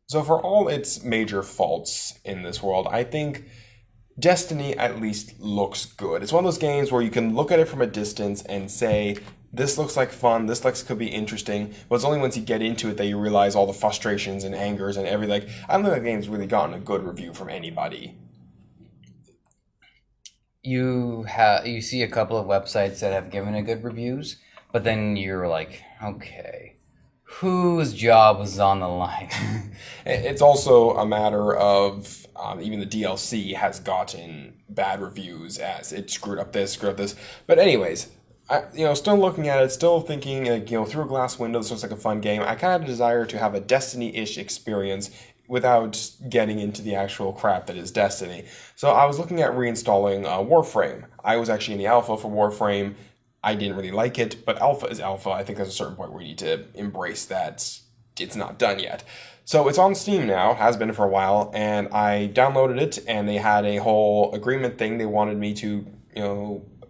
So for all its major faults in this world, I think Destiny at least looks good. It's one of those games where you can look at it from a distance and say, this looks like fun, this looks could be interesting, but it's only once you get into it that you realize all the frustrations and angers and everything. Like, I don't think the game's really gotten a good review from anybody. You see a couple of websites that have given it good reviews, but then you're like, okay, whose job was on the line? It's also a matter of even the DLC has gotten bad reviews as it screwed up this, screwed up this. But anyways, still looking at it, still thinking, through a glass window, this looks like a fun game. I kind of have a desire to have a Destiny-ish experience without getting into the actual crap that is Destiny. So I was looking at reinstalling Warframe. I was actually in the alpha for Warframe. I didn't really like it, but alpha is alpha. I think there's a certain point where you need to embrace that it's not done yet. So it's on Steam now, has been for a while, and I downloaded it, and they had a whole agreement thing they wanted me to,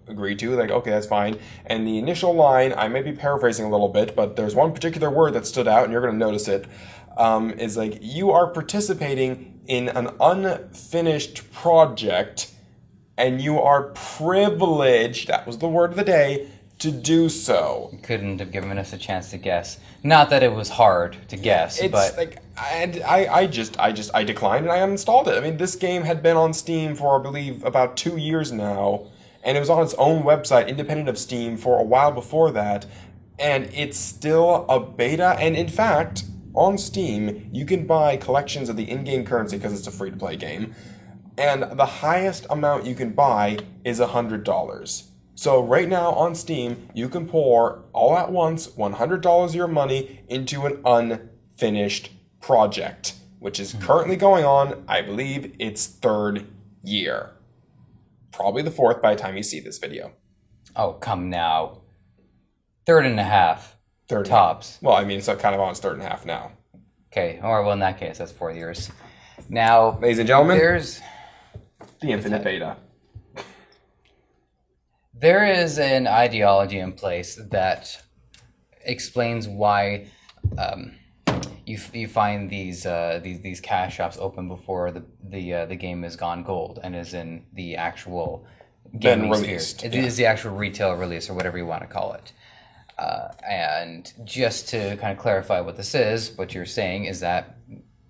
agree to. Like, okay, that's fine. And the initial line, I may be paraphrasing a little bit, but there's one particular word that stood out, and you're going to notice it, is like, you are participating in an unfinished project and you are privileged, that was the word of the day, to do so. Couldn't have given us a chance to guess. Not that it was hard to guess, but like, and I declined and I uninstalled it. I mean, this game had been on Steam for, I believe, about 2 years now, and it was on its own website, independent of Steam, for a while before that, and it's still a beta. And in fact, on Steam, you can buy collections of the in-game currency because it's a free-to-play game. And the highest amount you can buy is $100. So right now on Steam, you can pour all at once $100 of your money into an unfinished project, which is currently going on, I believe, its 3rd year. Probably the 4th by the time you see this video. Oh, come now. 3rd and a half. Third tops. Well, I mean, it's kind of on its 3rd and a half now. Okay, or well, in that case, that's 4 years. Now, ladies and gentlemen, there's the infinite beta. There is an ideology in place that explains why you find these cash shops open before the game is gone gold and is in the actual gaming released. It is the actual retail release or whatever you want to call it. And just to kind of clarify what this is, what you're saying is that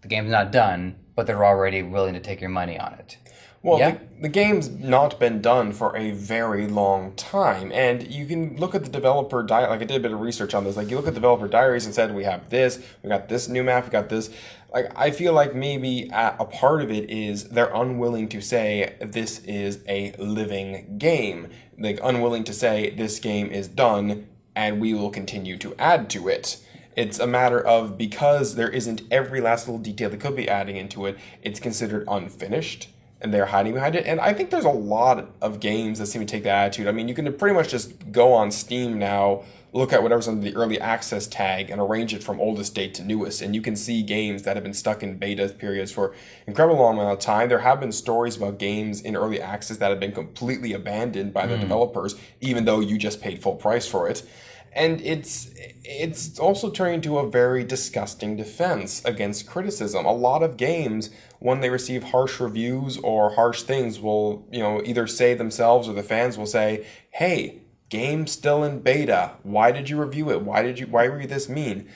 the game's not done, but they're already willing to take your money on it. Well, yeah? the game's not been done for a very long time, and you can look at the developer like I did a bit of research on this, like you look at developer diaries and said, we have this, we got this new map, we got this. Like, I feel like maybe a part of it is they're unwilling to say this is a living game. Like, unwilling to say this game is done and we will continue to add to it. It's a matter of, because there isn't every last little detail they could be adding into it, it's considered unfinished, and they're hiding behind it. And I think there's a lot of games that seem to take that attitude. I mean, you can pretty much just go on Steam now, look at whatever's under the early access tag, and arrange it from oldest date to newest, and you can see games that have been stuck in beta periods for an incredible long amount of time. There have been stories about games in early access that have been completely abandoned by the developers, even though you just paid full price for it. And it's also turning into a very disgusting defense against criticism. A lot of games, when they receive harsh reviews or harsh things, will either say themselves or the fans will say, "Hey, game's still in beta. Why did you review it? Why were you this mean?"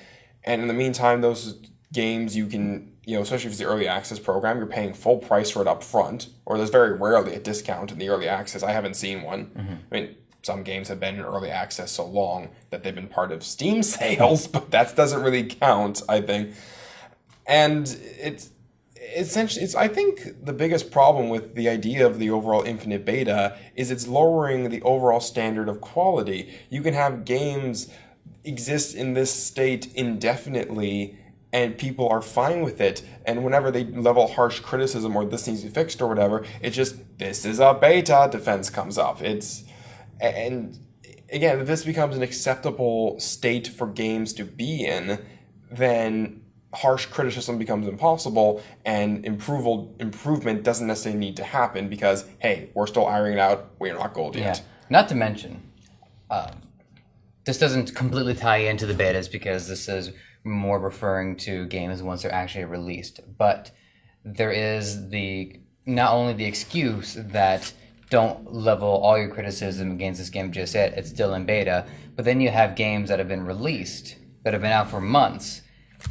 And in the meantime, those games you can, especially if it's the early access program, you're paying full price for it up front, or there's very rarely a discount in the early access. I haven't seen one. I mean, some games have been in early access so long that they've been part of Steam sales, but that doesn't really count, I think. And it's essentially, I think the biggest problem with the idea of the overall infinite beta is it's lowering the overall standard of quality. You can have games exist in this state indefinitely and people are fine with it, and whenever they level harsh criticism or this needs to be fixed or whatever, it's just, this is a beta defense comes up. And again, if this becomes an acceptable state for games to be in, then harsh criticism becomes impossible, and improvement doesn't necessarily need to happen because, hey, we're still ironing it out, we're not gold yet. Yeah. Not to mention, this doesn't completely tie into the betas because this is more referring to games once they're actually released. But there is the not only the excuse that don't level all your criticism against this game just yet, it's still in beta, but then you have games that have been released that have been out for months,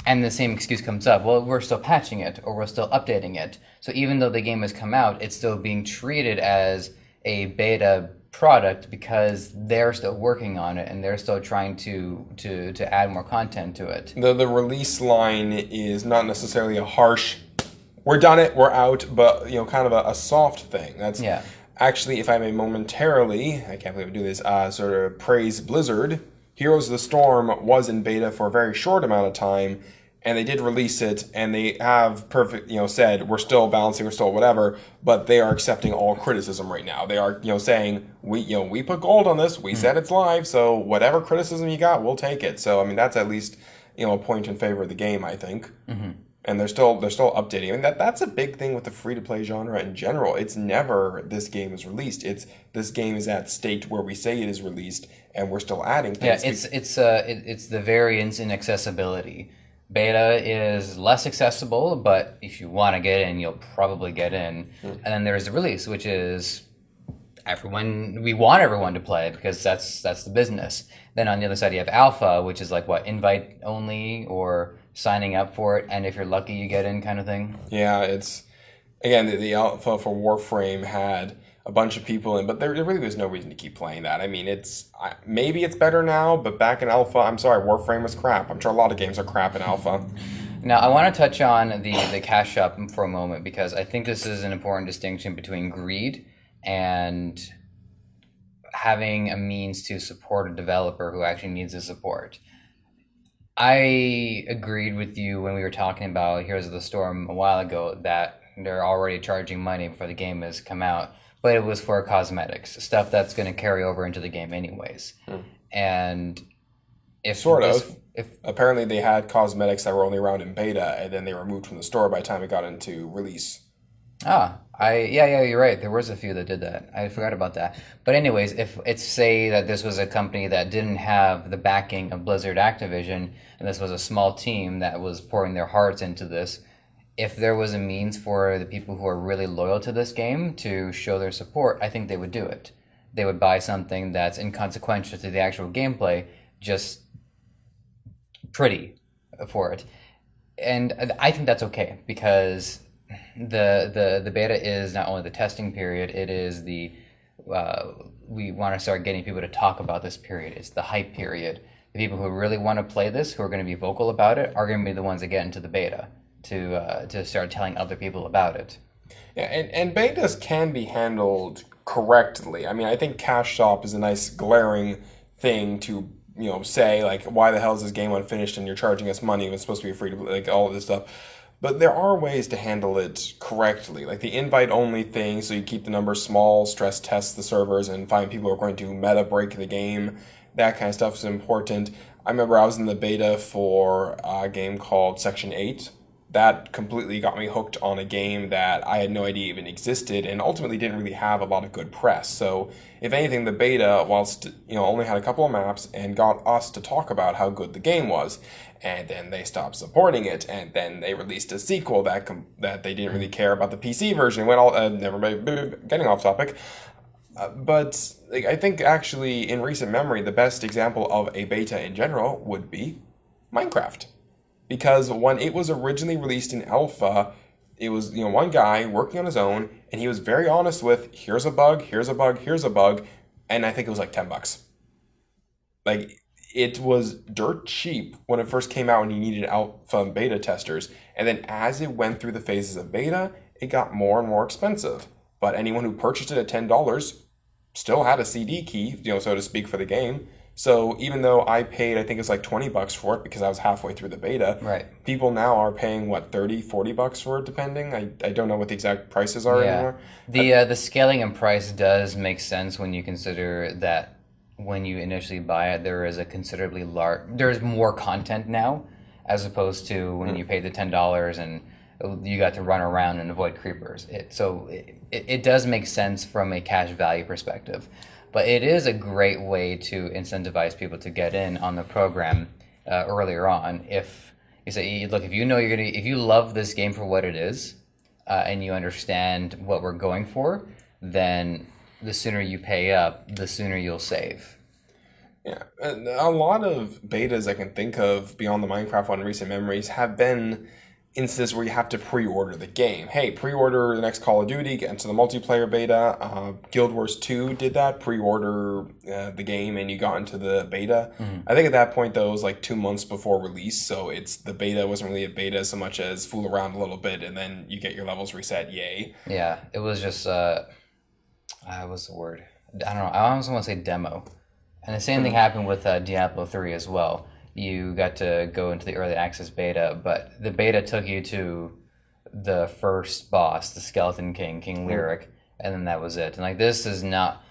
and the same excuse comes up. Well, we're still patching it or we're still updating it. So even though the game has come out, it's still being treated as a beta product because they're still working on it and they're still trying to add more content to it. The release line is not necessarily a harsh, we're done it, we're out, but kind of a soft thing. That's Yeah. actually, if I may momentarily, I can't believe I do this, sort of praise Blizzard. Heroes of the Storm was in beta for a very short amount of time, and they did release it, and they have said we're still balancing, we're still whatever, but they are accepting all criticism right now. They are saying we put gold on this, we said it's live, so whatever criticism you got, we'll take it. So I mean that's at least a point in favor of the game, I think. And they're still updating. I mean that's a big thing with the free to play genre in general. It's never this game is released. It's this game is at state where we say it is released, and we're still adding things. Yeah, it's the variance in accessibility. Beta is less accessible, but if you want to get in, you'll probably get in. And then there's the release, which is we want everyone to play because that's the business. Then on the other side you have alpha, which is like invite only or signing up for it, and if you're lucky you get in kind of thing. Yeah, it's again the alpha for Warframe had a bunch of people in, but there really was no reason to keep playing that. I mean, maybe it's better now, but back in alpha, I'm sorry, Warframe was crap. I'm sure a lot of games are crap in alpha. Now, I want to touch on the cash shop for a moment because I think this is an important distinction between greed and having a means to support a developer who actually needs the support. I agreed with you when we were talking about Heroes of the Storm a while ago that they're already charging money before the game has come out, but it was for cosmetics, stuff that's going to carry over into the game anyways. And if apparently they had cosmetics that were only around in beta, and then they were removed from the store by the time it got into release. Yeah, you're right. There was a few that did that. I forgot about that. But anyways, if it's say that this was a company that didn't have the backing of Blizzard Activision, and this was a small team that was pouring their hearts into this, if there was a means for the people who are really loyal to this game to show their support, I think they would do it. They would buy something that's inconsequential to the actual gameplay, just pretty for it. And I think that's okay because the beta is not only the testing period, it is we want to start getting people to talk about this period. It's the hype period. The people who really want to play this, who are going to be vocal about it, are going to be the ones that get into the beta to start telling other people about it. Yeah, and betas can be handled correctly. I mean, I think cash shop is a nice glaring thing to say, like, why the hell is this game unfinished and you're charging us money when it's supposed to be free to play, like all of this stuff. But there are ways to handle it correctly, like the invite-only thing, so you keep the numbers small, stress test the servers, and find people who are going to meta break the game. That kind of stuff is important. I remember I was in the beta for a game called Section 8. That completely got me hooked on a game that I had no idea even existed, and ultimately didn't really have a lot of good press. So, if anything, the beta, whilst only had a couple of maps, and got us to talk about how good the game was. And then they stopped supporting it, and then they released a sequel that they didn't really care about the PC version. Went all never mind, getting off topic. But I think actually in recent memory, the best example of a beta in general would be Minecraft. Because when it was originally released in alpha, it was one guy working on his own, and he was very honest with here's a bug, here's a bug, here's a bug, and I think it was like $10. Like it was dirt cheap when it first came out, and he needed alpha and beta testers, and then as it went through the phases of beta, it got more and more expensive. But anyone who purchased it at $10 still had a CD key, so to speak, for the game. So even though I paid, I think it's like $20 for it because I was halfway through the beta, right? People now are paying, what, $30-$40 for it, depending? I don't know what the exact prices are anymore. The scaling in price does make sense when you consider that when you initially buy it, there is a considerably there's more content now, as opposed to when you pay the $10 and you got to run around and avoid creepers. It does make sense from a cash value perspective, but it is a great way to incentivize people to get in on the program earlier on. If you say, look, if you know if you love this game for what it is, and you understand what we're going for, then the sooner you pay up, the sooner you'll save. Yeah, and a lot of betas I can think of beyond the Minecraft one in recent memories have been instances where you have to pre-order the game. Hey, pre-order the next Call of Duty, get into the multiplayer beta. Guild Wars 2 did that, pre-order the game and you got into the beta. I think at that point though it was like 2 months before release, so the beta wasn't really a beta so much as fool around a little bit and then you get your levels reset, yay. Yeah, it was just, what's the word? I don't know, I almost want to say demo. And the same thing happened with Diablo 3 as well. You got to go into the early access beta, but the beta took you to the first boss, the Skeleton King, King Lyric, and then that was it. And like, this is not...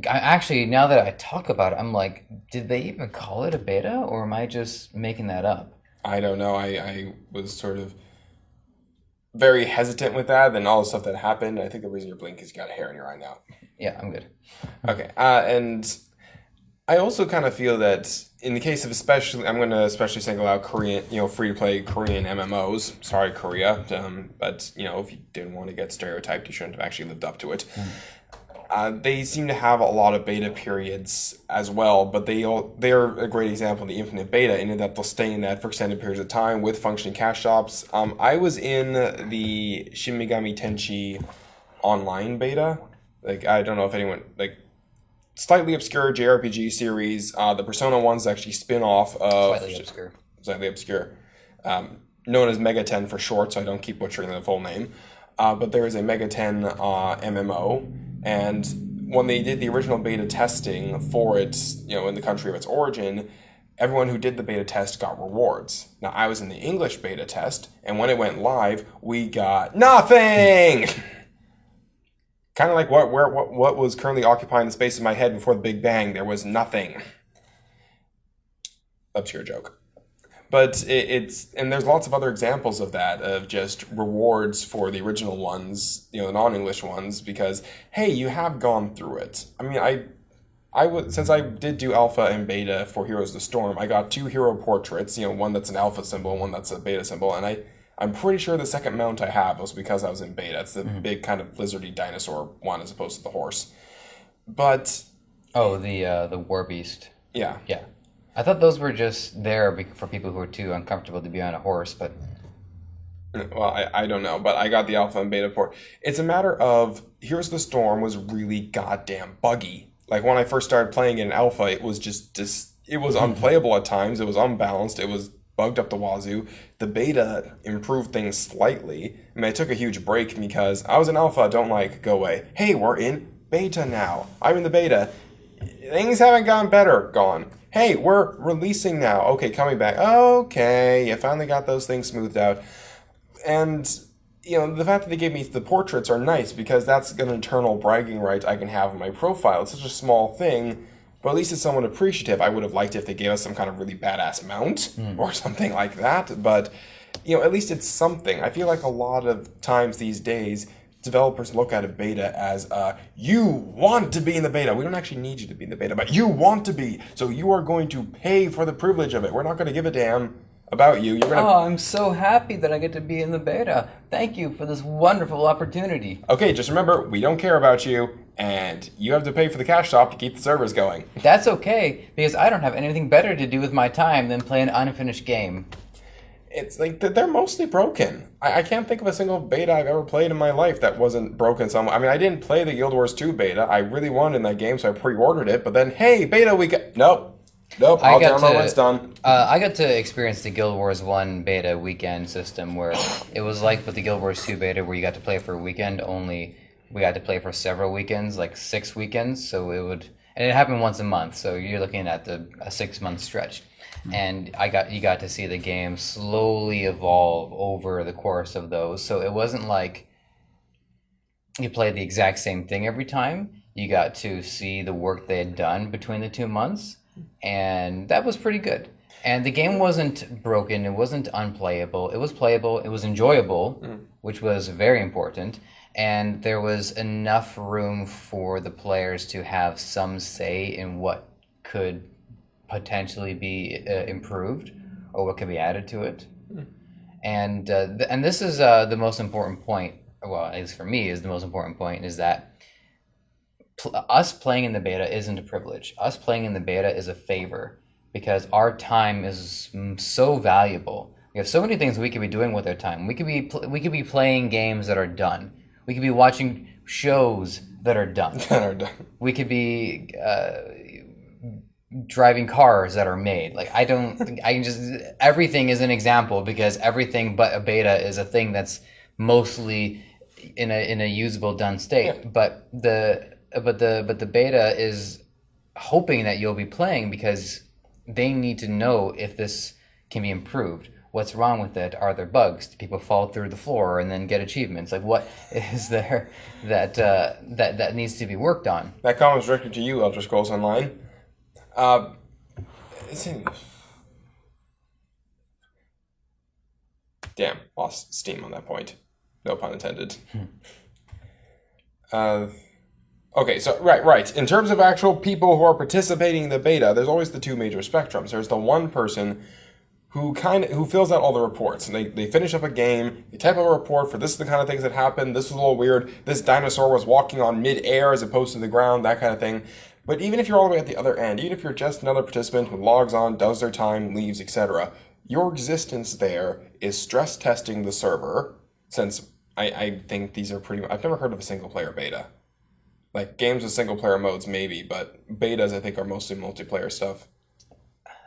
Actually, now that I talk about it, I'm like, did they even call it a beta, or am I just making that up? I don't know. I was sort of very hesitant with that, and all the stuff that happened. I think the reason you're blinking is you got a hair in your eye now. Yeah, I'm good. Okay, and I also kind of feel that in the case of I'm going to especially single out Korean, free-to-play Korean MMOs. Sorry, Korea, but if you didn't want to get stereotyped, you shouldn't have actually lived up to it. They seem to have a lot of beta periods as well, but they're a great example of the infinite beta in that they'll stay in that for extended periods of time with functioning cash shops. I was in the Shin Megami Tenchi online beta. Like, I don't know if anyone, like, slightly obscure JRPG series. The Persona 1's actually spin-off of... Slightly obscure. Known as Mega 10 for short, so I don't keep butchering the full name. But there is a Mega 10 MMO, and when they did the original beta testing for it, in the country of its origin, everyone who did the beta test got rewards. Now, I was in the English beta test, and when it went live, we got nothing! Kind of like what was currently occupying the space in my head before the Big Bang. There was nothing. Obscure joke. But and there's lots of other examples of that, of just rewards for the original ones, the non-English ones, because, hey, you have gone through it. I mean, since I did do alpha and beta for Heroes of the Storm, I got 2 hero portraits, one that's an alpha symbol, one that's a beta symbol, and I'm pretty sure the second mount I have was because I was in beta. It's the big kind of lizardy dinosaur one as opposed to the horse. But... Oh, the War Beast. Yeah. Yeah. I thought those were just there for people who are too uncomfortable to be on a horse, but... Well, I don't know, but I got the alpha and beta port. It's a matter of, Heroes of the Storm was really goddamn buggy. Like, when I first started playing in alpha, it was just it was unplayable at times, it was unbalanced, it was bugged up the wazoo. The beta improved things slightly. I mean, I took a huge break because I was in alpha, go away. Hey, we're in beta now. I'm in the beta. Things haven't gotten better. Gone. Hey, we're releasing now. Okay, coming back. Okay, you finally got those things smoothed out. And, the fact that they gave me the portraits are nice because that's an internal bragging right I can have in my profile. It's such a small thing, but at least it's somewhat appreciative. I would have liked it if they gave us some kind of really badass mount or something like that, but, at least it's something. I feel like a lot of times these days, developers look at a beta as, you want to be in the beta. We don't actually need you to be in the beta, but you want to be, so you are going to pay for the privilege of it. We're not going to give a damn about you. Oh, I'm so happy that I get to be in the beta. Thank you for this wonderful opportunity. Okay, just remember, we don't care about you, and you have to pay for the cash shop to keep the servers going. That's okay, because I don't have anything better to do with my time than play an unfinished game. It's like, they're mostly broken. I can't think of a single beta I've ever played in my life that wasn't broken somewhere. I mean, I didn't play the Guild Wars 2 beta. I really wanted in that game, so I pre-ordered it, but then, hey, beta, Nope, I'll download when it's done. I got to experience the Guild Wars 1 beta weekend system where it was like with the Guild Wars 2 beta where you got to play for a weekend, only we got to play for several weekends, like 6 weekends, so and it happened once a month, so you're looking at a 6-month stretch. And you got to see the game slowly evolve over the course of those, so it wasn't like you played the exact same thing every time. You got to see the work they had done between the 2 months, and that was pretty good. And the game wasn't broken, it wasn't unplayable, it was playable, it was enjoyable, which was very important, and there was enough room for the players to have some say in what could potentially be improved or what could be added to it. And this is the most important point, well, at least for me, is the most important point, is that us playing in the beta isn't a privilege. Us playing in the beta is a favor because our time is so valuable. We have so many things we could be doing with our time. We could be playing games that are done. We could be watching shows that are done. We could be driving cars that are made. Like I can just everything is an example because everything but a beta is a thing that's mostly in a usable done state. Yeah. But the beta is hoping that you'll be playing because they need to know if this can be improved. What's wrong with it? Are there bugs? Do people fall through the floor and then get achievements? Like what is there that needs to be worked on? That comment was directed to you, Elder Scrolls Online. Damn, lost steam on that point. No pun intended. Okay, so right. In terms of actual people who are participating in the beta, there's always the two major spectrums. There's the one person who fills out all the reports, and they finish up a game, they type up a report for this is the kind of things that happened, this was a little weird, this dinosaur was walking on mid-air as opposed to the ground, that kind of thing. But even if you're all the way at the other end, even if you're just another participant who logs on, does their time, leaves, etc., your existence there is stress testing the server, since I think these are pretty much, I've never heard of a single-player beta. Like, games with single-player modes, maybe, but betas, I think, are mostly multiplayer stuff.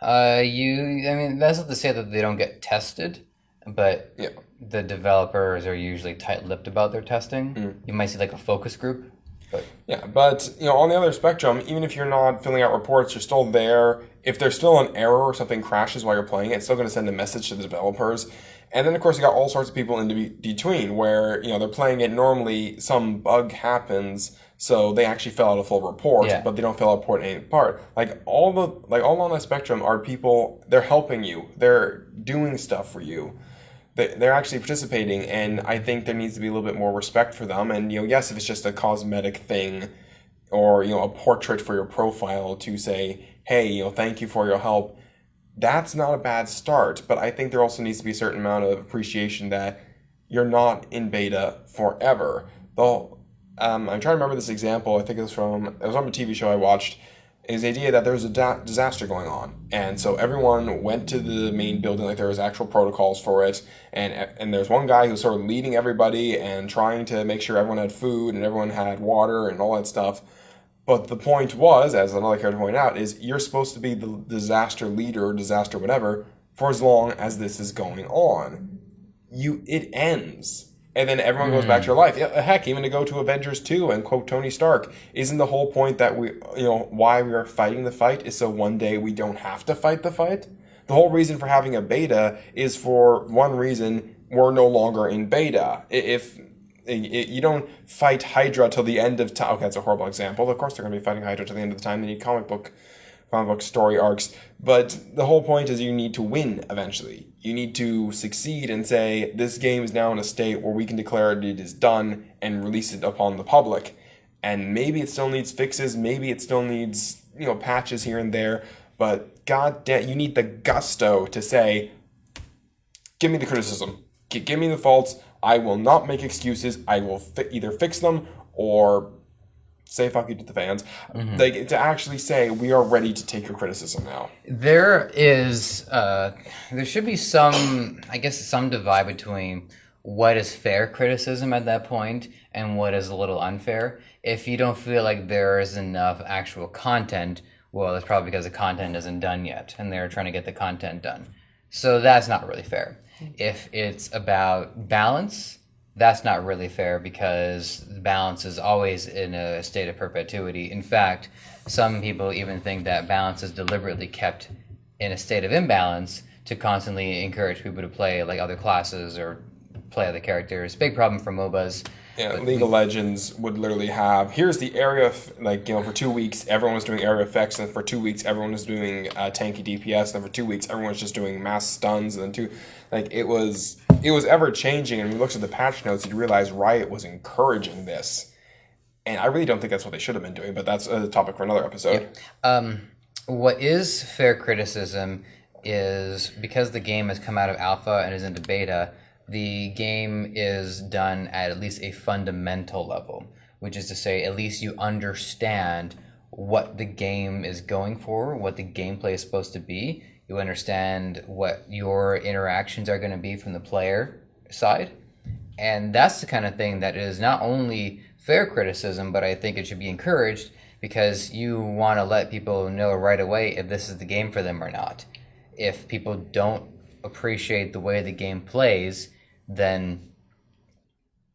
I mean, that's not to say that they don't get tested, but yeah. The developers are usually tight-lipped about their testing. You might see, like, a focus group. But. Yeah, but, on the other spectrum, even if you're not filling out reports, you're still there. If there's still an error or something crashes while you're playing, it's still going to send a message to the developers. And then, of course, you got all sorts of people in between where, they're playing it normally, some bug happens, so they actually fill out a full report, but they don't fill out a report in any part. All on that spectrum are people, they're helping you. They're doing stuff for you. They're actually participating, and I think there needs to be a little bit more respect for them. And, yes, if it's just a cosmetic thing or, a portrait for your profile to say, hey, thank you for your help, that's not a bad start. But I think there also needs to be a certain amount of appreciation that you're not in beta forever. I'm trying to remember this example. I think it was on a TV show I watched. Is the idea that there was a disaster going on, and so everyone went to the main building, like there was actual protocols for it, and there's one guy who's sort of leading everybody and trying to make sure everyone had food and everyone had water and all that stuff. But the point was, as another character pointed out, is you're supposed to be the disaster leader, disaster whatever, for as long as this is going on. It ends. And then everyone goes back to your life. Yeah, heck, even to go to Avengers 2 and quote Tony Stark, isn't the whole point that why we are fighting the fight is so one day we don't have to fight the fight? The whole reason for having a beta is for one reason, we're no longer in beta. If you don't fight Hydra till the end of time, okay, that's a horrible example. Of course they're going to be fighting Hydra till the end of the time. They need comic book story arcs, but the whole point is you need to win eventually. You need to succeed and say, this game is now in a state where we can declare it is done and release it upon the public. And maybe it still needs fixes, maybe it still needs, patches here and there, but god damn, you need the gusto to say, give me the criticism, give me the faults, I will not make excuses, I will either fix them or say fuck you to the fans. To actually say, we are ready to take your criticism now. There should be some divide between what is fair criticism at that point and what is a little unfair. If you don't feel like there is enough actual content, well, it's probably because the content isn't done yet and they're trying to get the content done. So that's not really fair. If it's about balance, that's not really fair because balance is always in a state of perpetuity. In fact, some people even think that balance is deliberately kept in a state of imbalance to constantly encourage people to play like other classes or play other characters. Big problem for MOBAs. Yeah, But League of Legends would literally have here's the area like for 2 weeks everyone was doing area effects, and for 2 weeks everyone was doing tanky DPS, and then for 2 weeks everyone was just doing mass stuns, and then it was ever changing. And when you looked at the patch notes, you realize Riot was encouraging this, and I really don't think that's what they should have been doing. But that's a topic for another episode. what is fair criticism is because the game has come out of alpha and is into beta, the game is done at least a fundamental level, which is to say, at least you understand what the game is going for, what the gameplay is supposed to be. You understand what your interactions are going to be from the player side. And that's the kind of thing that is not only fair criticism, but I think it should be encouraged because you want to let people know right away if this is the game for them or not. If people don't appreciate the way the game plays, then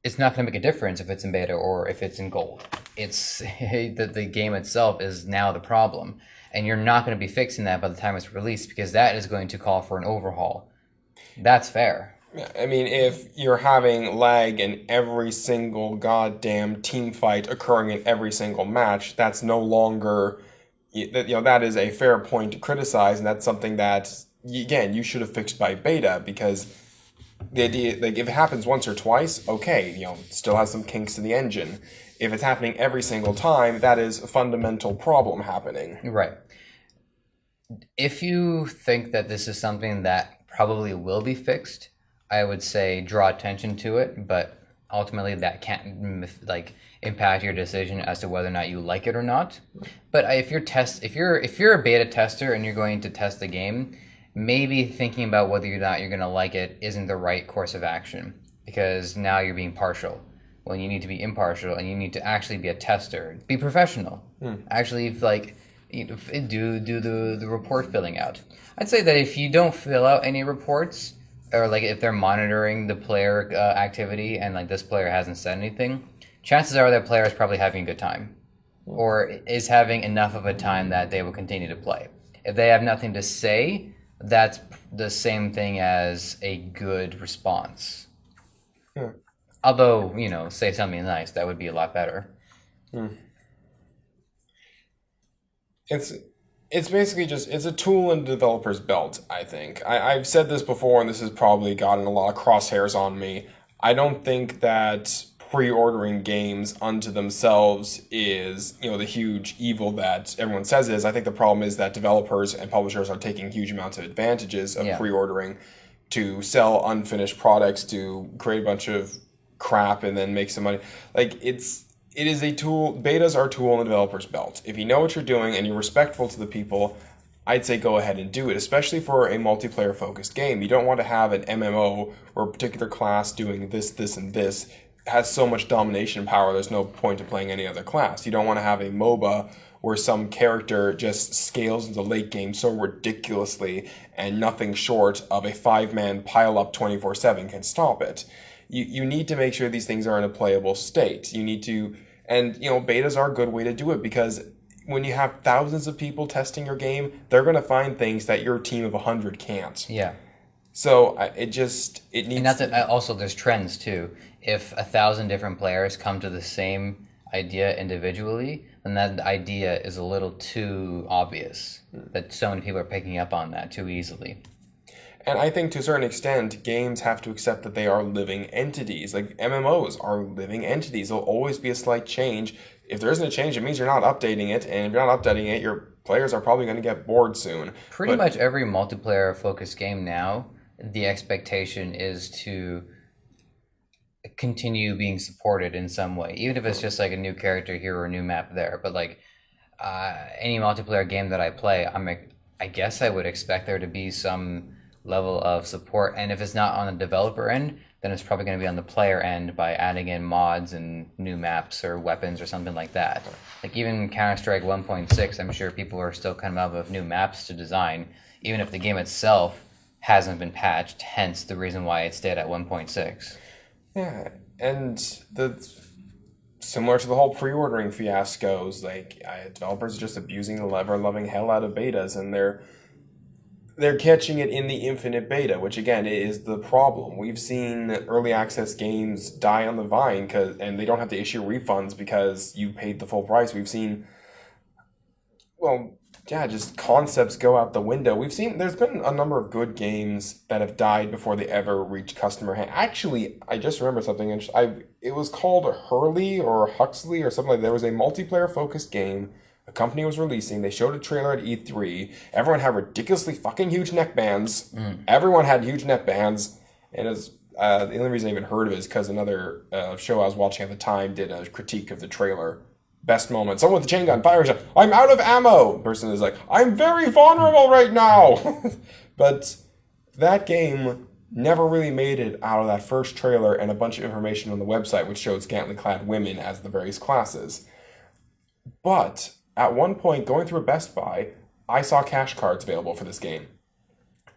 it's not going to make a difference if it's in beta or if it's in gold. It's that the game itself is now the problem. And you're not going to be fixing that by the time it's released because that is going to call for an overhaul. That's fair. I mean, if you're having lag in every single goddamn team fight occurring in every single match, that's no longer, that is a fair point to criticize, and that's something that, again, you should have fixed by beta, because the idea, like, if it happens once or twice, okay, still has some kinks in the engine. If it's happening every single time, that is a fundamental problem happening. Right. If you think that this is something that probably will be fixed, I would say draw attention to it, but ultimately that can't impact your decision as to whether or not you like it or not. But if you're a beta tester and you're going to test the game, maybe thinking about whether or not you're going to like it isn't the right course of action, because now you're being partial when you need to be impartial and you need to actually be a tester, be professional, actually do the report filling out. I'd say that if you don't fill out any reports, or if they're monitoring the player activity and this player hasn't said anything, chances are that player is probably having a good time or is having enough of a time that they will continue to play. If they have nothing to say, that's the same thing as a good response. Although, say something nice, that would be a lot better. It's basically it's a tool in the developer's belt, I think. I've said this before, and this has probably gotten a lot of crosshairs on me. I don't think that pre-ordering games unto themselves is, the huge evil that everyone says it is. I think the problem is that developers and publishers are taking huge amounts of advantages of pre-ordering to sell unfinished products, to create a bunch of crap and then make some money. It is a tool. Betas are a tool in the developer's belt. If you know what you're doing and you're respectful to the people, I'd say go ahead and do it, especially for a multiplayer-focused game. You don't want to have an MMO where a particular class doing this, this, and this has so much domination power, there's no point in playing any other class. You don't want to have a MOBA where some character just scales into late game so ridiculously and nothing short of a 5-man pile-up 24/7 can stop it. You need to make sure these things are in a playable state. You need to, and betas are a good way to do it, because when you have thousands of people testing your game, they're going to find things that your team of 100 can't. Yeah. So it needs. And that's also there's trends too. If 1,000 different players come to the same idea individually, then that idea is a little too obvious. That so many people are picking up on that too easily. And I think to a certain extent, games have to accept that they are living entities. Like MMOs are living entities. There'll always be a slight change. If there isn't a change, it means you're not updating it. And if you're not updating it, your players are probably going to get bored soon. Pretty much every multiplayer-focused game now, the expectation is to continue being supported in some way. Even if it's just a new character here or a new map there. But any multiplayer game that I play, I guess I would expect there to be some level of support, and if it's not on the developer end, then it's probably going to be on the player end by adding in mods and new maps or weapons or something like that. Even Counter-Strike 1.6, I'm sure people are still coming up with new maps to design, even if the game itself hasn't been patched, hence the reason why it stayed at 1.6. Yeah, and similar to the whole pre-ordering fiascos, developers are just abusing the lever-loving hell out of betas, and they're catching it in the infinite beta, which again is the problem. We've seen early access games die on the vine and they don't have to issue refunds because you paid the full price. We've seen, well, yeah, just concepts go out the window. There's been a number of good games that have died before they ever reach customer hand. Actually, I just remember something. It was called Hurley or Huxley or something like that. There was a multiplayer focused game a company was releasing. They showed a trailer at E3. Everyone had ridiculously fucking huge neckbands. Everyone had huge neckbands. And the only reason I even heard of it is because another show I was watching at the time did a critique of the trailer. Best moment. Someone with a chain gun fires. I'm out of ammo. Person is like, I'm very vulnerable right now. But that game never really made it out of that first trailer and a bunch of information on the website which showed scantily clad women as the various classes. But at one point, going through a Best Buy, I saw cash cards available for this game.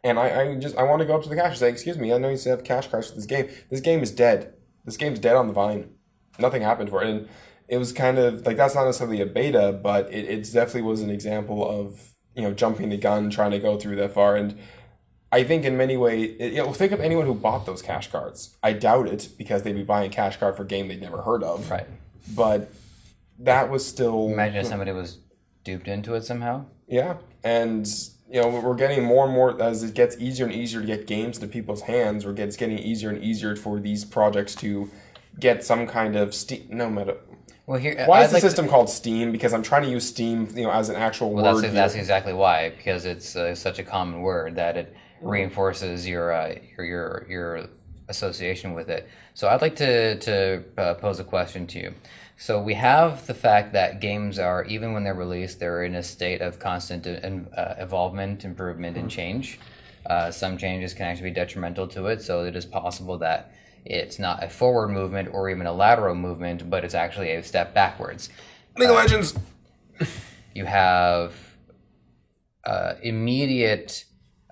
And I want to go up to the cash and say, excuse me, I know you still have cash cards for this game. This game is dead. This game's dead on the vine. Nothing happened for it. And it was kind of, like, that's not necessarily a beta, but it definitely was an example of, jumping the gun, trying to go through that far. And I think in many ways, think of anyone who bought those cash cards. I doubt it, because they'd be buying a cash card for a game they'd never heard of. Right. But that was still... Imagine if somebody was duped into it somehow. Yeah, and we're getting more and more, as it gets easier and easier to get games into people's hands, it's getting easier and easier for these projects to get some kind of Well, here, why is the system called Steam? Because I'm trying to use Steam, as an actual word. That's exactly why, because it's such a common word that it reinforces your association with it. So I'd like to pose a question to you. So we have the fact that games are, even when they're released, they're in a state of constant evolvement, improvement, and change. Some changes can actually be detrimental to it, so it is possible that it's not a forward movement or even a lateral movement, but it's actually a step backwards. League of Legends! You have immediate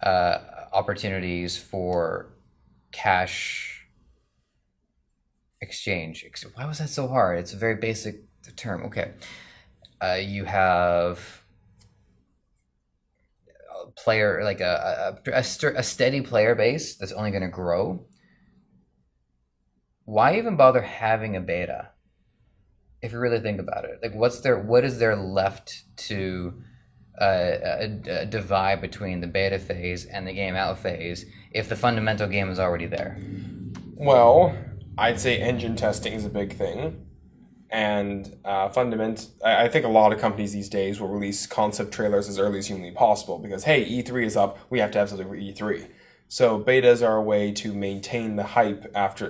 opportunities for cash exchange. Why was that so hard? It's a very basic term. Okay. You have a player, like a steady player base that's only going to grow. Why even bother having a beta? If you really think about it, like what is there left to divide between the beta phase and the game out phase if the fundamental game is already there? Well, I'd say engine testing is a big thing, and I think a lot of companies these days will release concept trailers as early as humanly possible because, hey, E3 is up, we have to have something for E3. So betas are a way to maintain the hype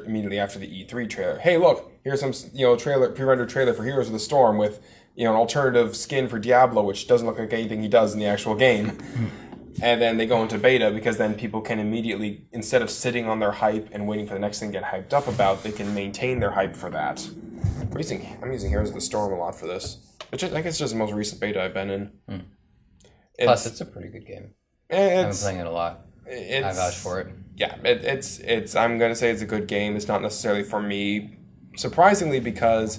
immediately after the E3 trailer. Hey, look, here's some pre-rendered trailer for Heroes of the Storm with an alternative skin for Diablo, which doesn't look like anything he does in the actual game. And then they go into beta because then people can immediately, instead of sitting on their hype and waiting for the next thing to get hyped up about, they can maintain their hype for that. I'm using Heroes of the Storm a lot for this. Which I guess is just the most recent beta I've been in. Plus, it's a pretty good game. I've been playing it a lot. I vouch for it. Yeah, I'm going to say it's a good game. It's not necessarily for me, surprisingly, because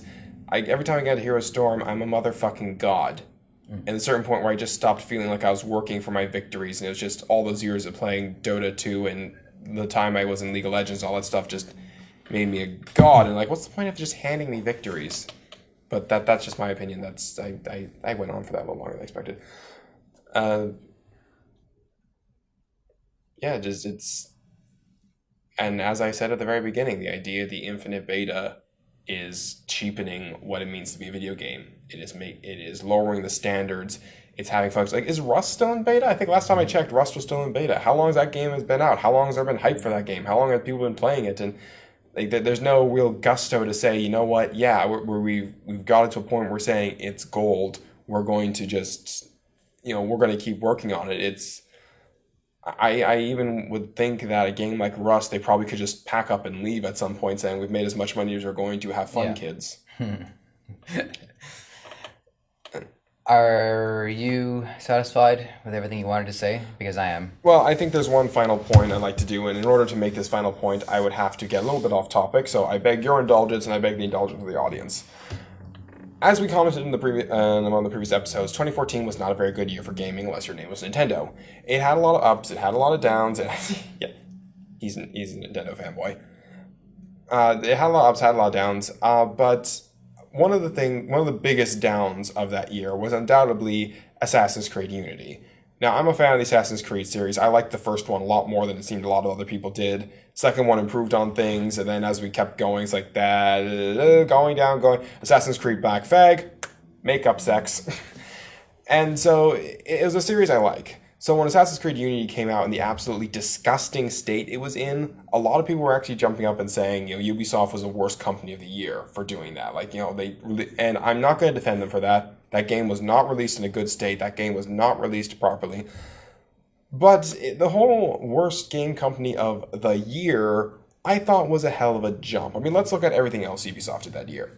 every time I get to Hero Storm, I'm a motherfucking god. And at a certain point where I just stopped feeling like I was working for my victories, and it was just all those years of playing Dota 2 and the time I was in League of Legends, all that stuff just made me a god. And like, what's the point of just handing me victories? But that's just my opinion. I went on for that a little longer than I expected. And as I said at the very beginning, the idea of the infinite beta is cheapening what it means to be a video game. It is lowering the standards. It's having folks like, is Rust still in beta? I think last time I checked, Rust was still in beta. How long has that game been out? How long has there been hype for that game? How long have people been playing it? And like, there's no real gusto to say, you know what? Yeah, we've got it to a point where we're saying it's gold. We're going to just, we're going to keep working on it. I even would think that a game like Rust, they probably could just pack up and leave at some point saying, we've made as much money as we're going to, have fun, kids. Are you satisfied with everything you wanted to say? Because I am. Well, I think there's one final point I'd like to do, and in order to make this final point, I would have to get a little bit off topic, so I beg your indulgence and I beg the indulgence of the audience. as we commented in the previous on the previous episodes, 2014 was not a very good year for gaming unless your name was Nintendo. It had a lot of ups, it had a lot of downs. Yeah, he's a Nintendo fanboy. It had a lot of ups, had a lot of downs. But one of the biggest downs of that year was undoubtedly Assassin's Creed Unity. Now, I'm a fan of the Assassin's Creed series. I liked the first one a lot more than it seemed a lot of other people did. Second one improved on things, and then as we kept going, it's like that, going down, going. Assassin's Creed Black Flag, makeup sex. And so it was a series I like. So when Assassin's Creed Unity came out in the absolutely disgusting state it was in, a lot of people were actually jumping up and saying, Ubisoft was the worst company of the year for doing that. Like, and I'm not going to defend them for that. That game was not released in a good state. That game was not released properly. But the whole worst game company of the year, I thought was a hell of a jump. I mean, let's look at everything else Ubisoft did that year.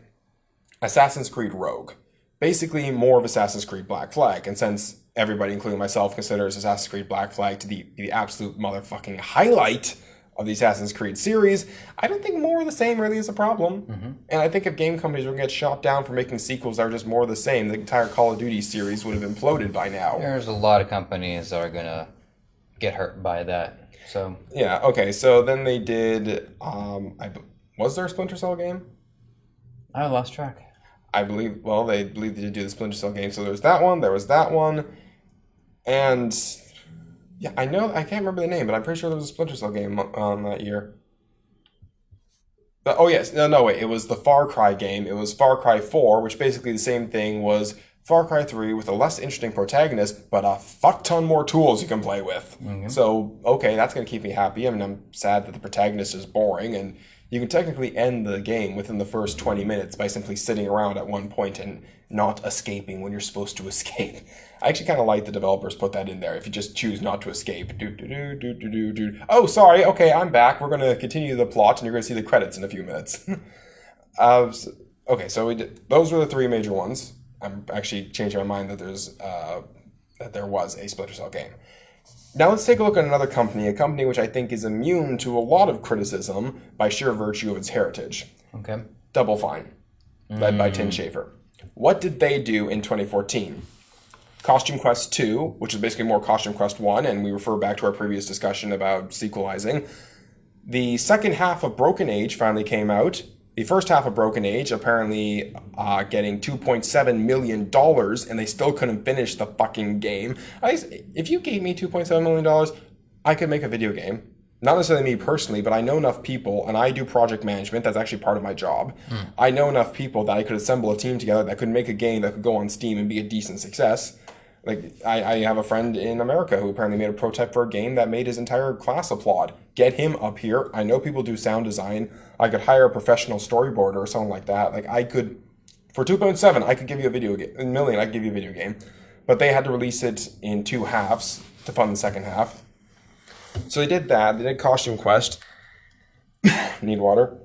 Assassin's Creed Rogue. Basically more of Assassin's Creed Black Flag. And since everybody, including myself, considers Assassin's Creed Black Flag to be the absolute motherfucking highlight of the Assassin's Creed series, I don't think more of the same really is a problem. Mm-hmm. And I think if game companies were going to get shot down for making sequels that are just more of the same, the entire Call of Duty series would have imploded by now. There's a lot of companies that are going to get hurt by that. So yeah, okay, so then they did, was there a Splinter Cell game? I lost track. I believe, well, they believe they did do the Splinter Cell game, so there was that one, and yeah, I can't remember the name, but I'm pretty sure there was a Splinter Cell game on that year. But, oh yes, no, wait, it was the Far Cry game. It was Far Cry 4, which basically the same thing was Far Cry 3 with a less interesting protagonist, but a fuck ton more tools you can play with. Mm-hmm. So, okay, that's going to keep me happy. I mean, I'm sad that the protagonist is boring, and you can technically end the game within the first 20 minutes by simply sitting around at one point and not escaping when you're supposed to escape. I actually kind of like the developers put that in there. If you just choose not to escape. Oh, sorry. Okay, I'm back. We're going to continue the plot, and you're going to see the credits in a few minutes. Okay, so those were the three major ones. I'm actually changing my mind that there was a Splinter Cell game. Now let's take a look at another company, a company which I think is immune to a lot of criticism by sheer virtue of its heritage. Okay. Double Fine, led by Tim Schafer. What did they do in 2014? Costume Quest 2, which is basically more Costume Quest 1, and we refer back to our previous discussion about sequelizing. The second half of Broken Age finally came out. The first half of Broken Age apparently getting $2.7 million, and they still couldn't finish the fucking game. At least, if you gave me $2.7 million, I could make a video game. Not necessarily me personally, but I know enough people, and I do project management. That's actually part of my job. I know enough people that I could assemble a team together that could make a game that could go on Steam and be a decent success. Like, I have a friend in America who apparently made a prototype for a game that made his entire class applaud. Get him up here. I know people do sound design. I could hire a professional storyboarder or something like that. Like, I could, for 2.7, I could give you a video game. $1 million, I could give you a video game. But they had to release it in two halves to fund the second half. So they did that. They did Costume Quest. Need water?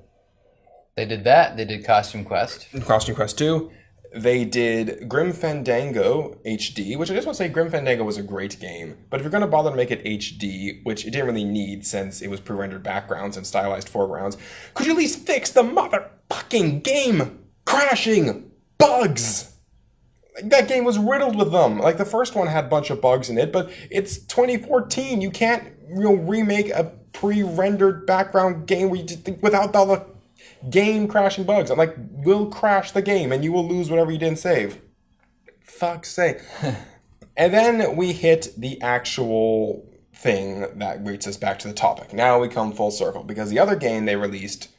They did that. They did Costume Quest. Costume Quest 2. They did Grim Fandango HD, which I just want to say Grim Fandango was a great game. But if you're going to bother to make it HD, which it didn't really need since it was pre-rendered backgrounds and stylized foregrounds, could you at least fix the motherfucking game? Crashing! Bugs! Like, that game was riddled with them. Like, the first one had a bunch of bugs in it, but it's 2014. You can't remake a pre-rendered background game where without all the game crashing bugs. I'm like, we'll crash the game and you will lose whatever you didn't save. Fuck's sake. And then we hit the actual thing that leads us back to the topic. Now we come full circle because the other game they released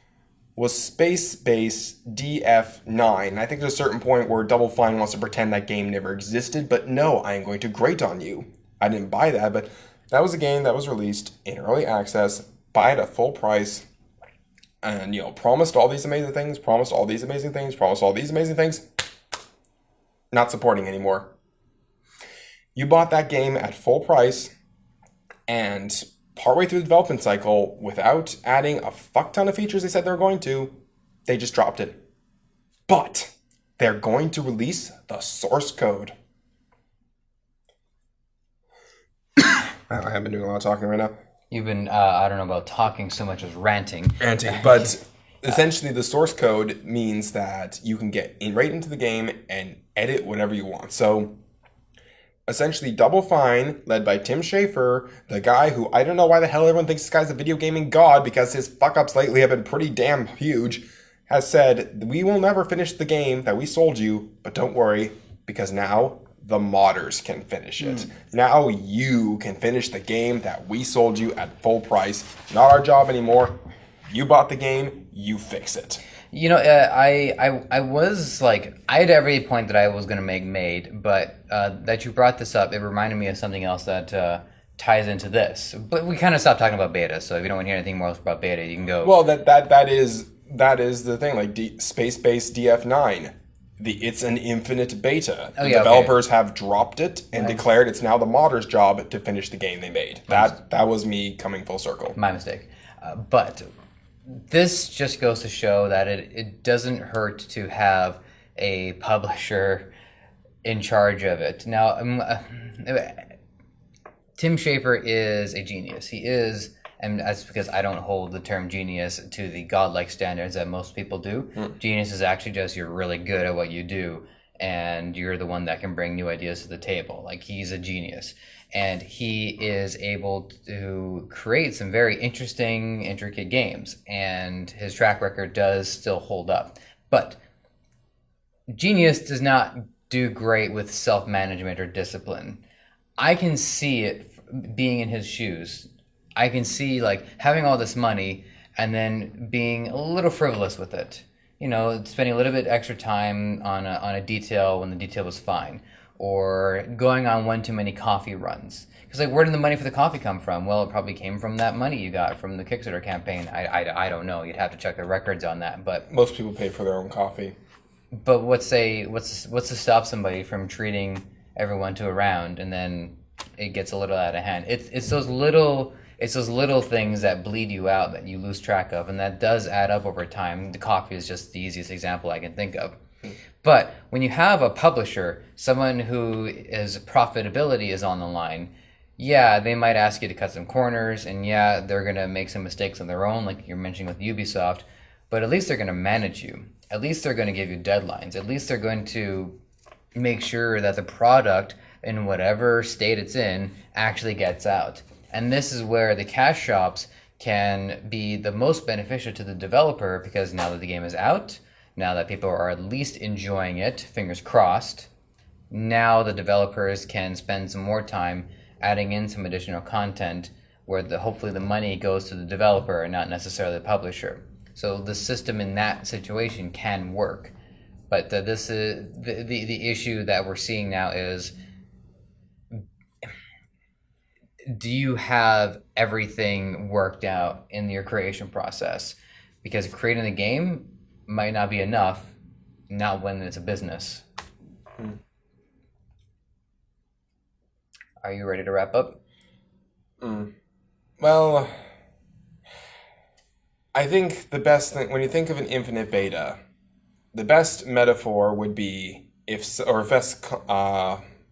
was Space Base DF9. I think there's a certain point where Double Fine wants to pretend that game never existed, but no, I am going to grate on you. I didn't buy that, but that was a game that was released in early access, buy it at full price, and, promised all these amazing things, not supporting anymore. You bought that game at full price, and partway through the development cycle, without adding a fuck ton of features they said they were going to, they just dropped it. But they're going to release the source code. I have been doing a lot of talking right now. You've been, I don't know about talking so much as ranting. But Essentially, the source code means that you can get in right into the game and edit whatever you want. So essentially, Double Fine, led by Tim Schafer, the guy who I don't know why the hell everyone thinks this guy's a video gaming god because his fuck ups lately have been pretty damn huge, has said, we will never finish the game that we sold you, but don't worry, because now the modders can finish it. Now you can finish the game that we sold you at full price. Not our job anymore. You bought the game, you fix it. You know, I was like, I had every point that I was going to make made, but that you brought this up, it reminded me of something else that ties into this. But we kind of stopped talking about beta, so if you don't want to hear anything more about beta, you can go. Well, that is the thing. Like space-based DF9, it's an infinite beta. Oh, The yeah, developers have dropped it and declared it's now the modders' job to finish the game they made. That was me coming full circle. My mistake. But this just goes to show that it doesn't hurt to have a publisher in charge of it. Now, Tim Schafer is a genius. He is, and that's because I don't hold the term genius to the godlike standards that most people do. Genius is actually just you're really good at what you do, and you're the one that can bring new ideas to the table. Like, he's a genius. And he is able to create some very interesting, intricate games. And his track record does still hold up. But genius does not do great with self-management or discipline. I can see it being in his shoes. I can see, like, having all this money and then being a little frivolous with it. You know, spending a little bit extra time on a detail when the detail was fine. Or going on one too many coffee runs. Because, like, where did the money for the coffee come from? Well, it probably came from that money you got from the Kickstarter campaign. I don't know. You'd have to check the records on that. But Most people pay for their own coffee. But what's to stop somebody from treating everyone to a round and then it gets a little out of hand? It's those little things that bleed you out that you lose track of, and that does add up over time. The coffee is just the easiest example I can think of. But when you have a publisher, someone whose profitability is on the line, yeah, they might ask you to cut some corners, and yeah, they're going to make some mistakes on their own, like you're mentioning with Ubisoft, but at least they're going to manage you. At least they're going to give you deadlines. At least they're going to make sure that the product, in whatever state it's in, actually gets out. And this is where the cash shops can be the most beneficial to the developer, because now that the game is out, now that people are at least enjoying it, fingers crossed, now the developers can spend some more time adding in some additional content where hopefully the money goes to the developer and not necessarily the publisher. So the system in that situation can work. But this is the issue that we're seeing now is, do you have everything worked out in your creation process? Because creating a game might not be enough, not when it's a business. Are you ready to wrap up? Well, I think the best thing, when you think of an infinite beta, the best metaphor would be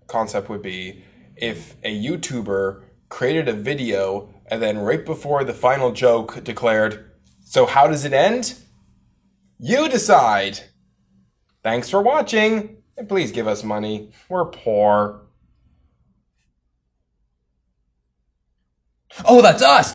concept would be if a YouTuber created a video and then right before the final joke declared, "So how does it end? You decide. Thanks for watching, and please give us money. We're poor." Oh, that's us!